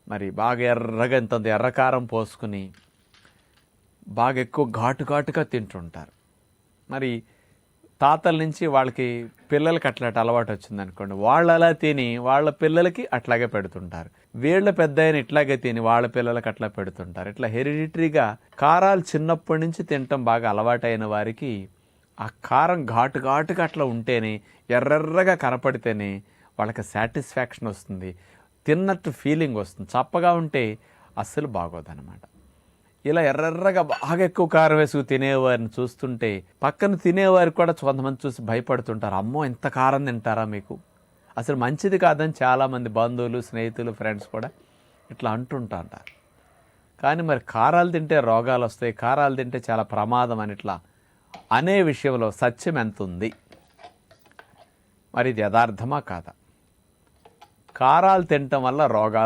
మరి బాగా ఎర్రగా ఇంత ఎర్రకారం పోసుకుని బాగా ఎక్కువ ఘాటుగా తింటుంటారు. మరి తాతల నుంచి వాళ్ళకి పిల్లలకి అట్లాంటి అలవాటు వచ్చిందనుకోండి, వాళ్ళు అలా తిని వాళ్ళ పిల్లలకి అట్లాగే పెడుతుంటారు. వీళ్ళ పెద్ద ఆయన ఇట్లాగే తిని వాళ్ళ పిల్లలకి అట్లా పెడుతుంటారు. ఇట్లా హెరిడిటరీగా కారాలు చిన్నప్పటి నుంచి తినటం బాగా అలవాటైన వారికి ఆ కారం ఘాటుగా అట్లా ఉంటేనే, ఎర్రగా కనపడితేనే వాళ్ళకి సాటిస్ఫాక్షన్ వస్తుంది, తిన్నట్టు ఫీలింగ్ వస్తుంది. చప్పగా ఉంటే అస్సలు బాగోదన్నమాట. ఇలా ఎర్రగా బాగా ఎక్కువ కారం వేసుకు తినేవారిని చూస్తుంటే పక్కన తినేవారికి కూడా కొంతమంది చూసి భయపడుతుంటారు. అమ్మో, ఇంత కారం తింటారా మీకు, అసలు మంచిది కాదని చాలామంది బంధువులు, స్నేహితులు, ఫ్రెండ్స్ కూడా ఇట్లా అంటుంటారు. కానీ మరి కారాలు తింటే రోగాలు వస్తాయి, కారాలు తింటే చాలా ప్రమాదం అని ఇట్లా అనే విషయంలో సత్యం ఎంత ఉంది? మరి ఇది యథార్థమా కాదా? కారాలు తినటం వల్ల రోగాలు